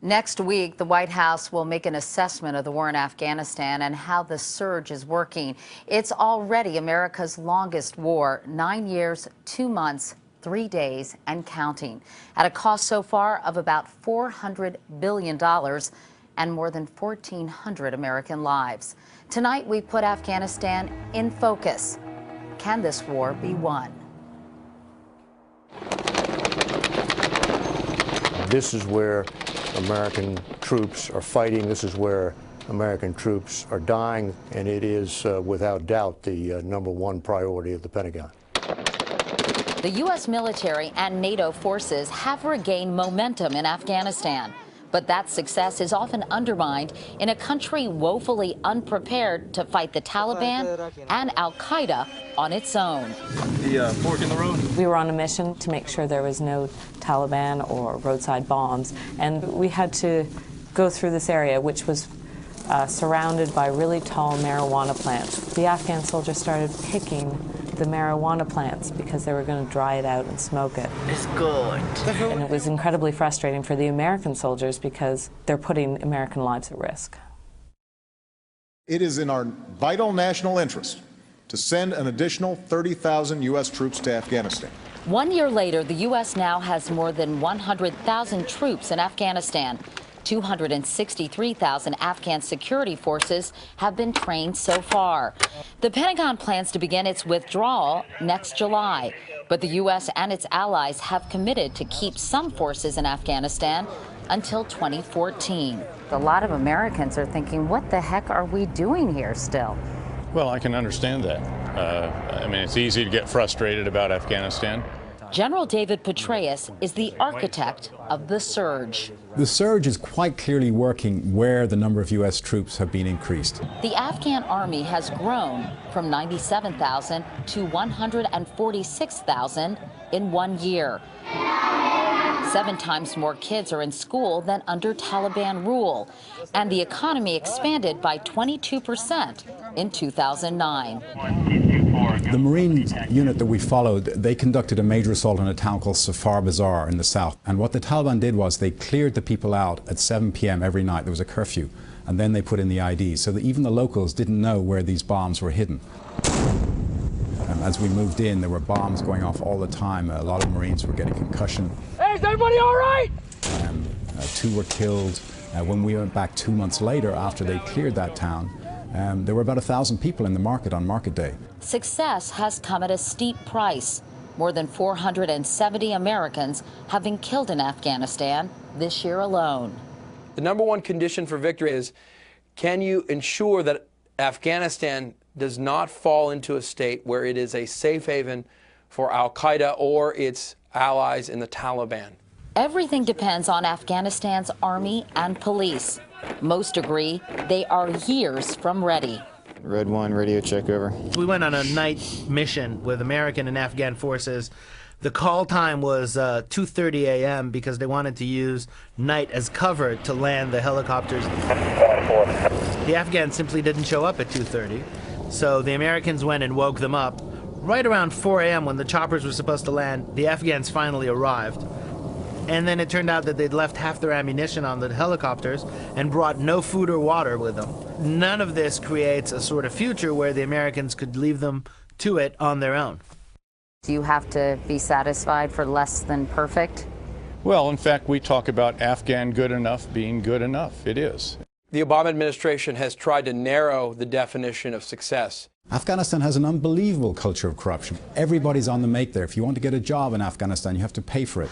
Next week, the White House will make an assessment of the war in Afghanistan and how the surge is working. It's already America's longest war, 9 years, 2 months, 3 days, and counting, at a cost so far of about $400 billion and more than 1,400 American lives. Tonight, we put Afghanistan in focus. Can this war be won? This is where American troops are fighting. This is where American troops are dying, and it is without doubt the #1 priority of the Pentagon. The U.S. military and NATO forces have regained momentum in Afghanistan, but that success is often undermined in a country woefully unprepared to fight the Taliban and al-Qaeda on its own. The fork in the road. We were on a mission to make sure there was no Taliban or roadside bombs, and we had to go through this area, which was surrounded by really tall marijuana plants. The Afghan soldiers started picking the marijuana plants because they were going to dry it out and smoke it. It's good. And it was incredibly frustrating for the American soldiers because they're putting American lives at risk. It is in our vital national interest to send an additional 30,000 U.S. troops to Afghanistan. 1 year later, the U.S. now has more than 100,000 troops in Afghanistan. 263,000 Afghan security forces have been trained so far. The Pentagon plans to begin its withdrawal next July, but the U.S. and its allies have committed to keep some forces in Afghanistan until 2014. A lot of Americans are thinking, what the heck are we doing here still? Well, I can understand that. I mean, it's easy to get frustrated about Afghanistan. General David Petraeus is the architect of the surge. The surge is quite clearly working where the number of U.S. troops have been increased. The Afghan army has grown from 97,000 to 146,000 in 1 year. 7 times more kids are in school than under Taliban rule, and the economy expanded by 22% in 2009. The Marine unit that we followed, they conducted a major assault on a town called Safar Bazaar in the south. And what the Taliban did was they cleared the people out at 7 p.m. every night. There was a curfew. And then they put in the IDs so that even the locals didn't know where these bombs were hidden. As we moved in, there were bombs going off all the time. A lot of Marines were getting concussion. Hey, is everybody all right? 2 were killed. When we went back 2 months later, after they cleared that town, there were about 1,000 people in the market on market day. Success has come at a steep price. More than 470 Americans have been killed in Afghanistan this year alone. The #1 condition for victory is, can you ensure that Afghanistan does not fall into a state where it is a safe haven for al-Qaeda or its allies in the Taliban? Everything depends on Afghanistan's army and police. Most agree they are years from ready. Red 1, radio check over. We went on a night mission with American and Afghan forces. The call time was 2:30 a.m. because they wanted to use night as cover to land the helicopters. The Afghans simply didn't show up at 2:30, so the Americans went and woke them up. Right around 4 a.m. when the choppers were supposed to land, the Afghans finally arrived. And then it turned out that they'd left half their ammunition on the helicopters and brought no food or water with them. None of this creates a sort of future where the Americans could leave them to it on their own. Do you have to be satisfied for less than perfect? Well, in fact, we talk about Afghan good enough being good enough. It is. The Obama administration has tried to narrow the definition of success. Afghanistan has an unbelievable culture of corruption. Everybody's on the make there. If you want to get a job in Afghanistan, you have to pay for it.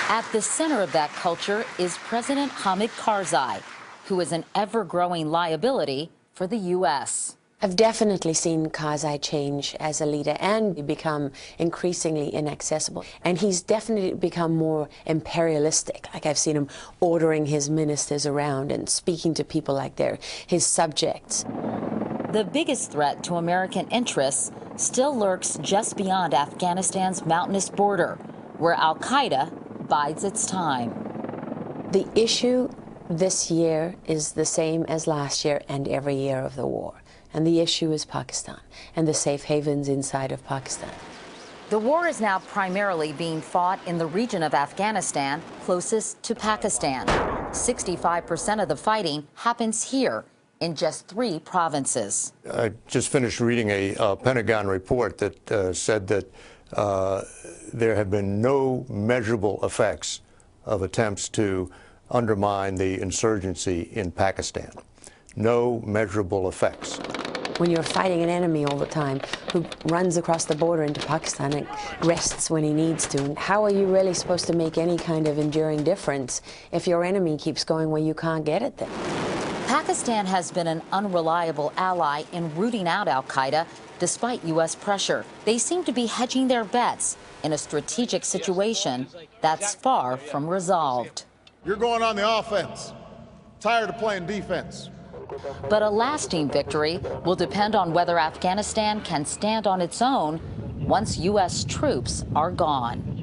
At the center of that culture is President Hamid Karzai, who is an ever-growing liability for the U.S. I've definitely seen Karzai change as a leader and become increasingly inaccessible. And he's definitely become more imperialistic. Like, I've seen him ordering his ministers around and speaking to people like they're his subjects. The biggest threat to American interests still lurks just beyond Afghanistan's mountainous border, where al-Qaeda bides its time. The issue this year is the same as last year and every year of the war. And the issue is Pakistan and the safe havens inside of Pakistan. The war is now primarily being fought in the region of Afghanistan closest to Pakistan. 65% of the fighting happens here in just 3 provinces. I just finished reading a Pentagon report that said that there have been no measurable effects of attempts to undermine the insurgency in Pakistan. No measurable effects. When you're fighting an enemy all the time who runs across the border into Pakistan and rests when he needs to, how are you really supposed to make any kind of enduring difference if your enemy keeps going where you can't get at them? Pakistan has been an unreliable ally in rooting out al-Qaeda despite U.S. pressure. They seem to be hedging their bets in a strategic situation that's far from resolved. You're going on the offense. Tired of playing defense. But a lasting victory will depend on whether Afghanistan can stand on its own once U.S. troops are gone.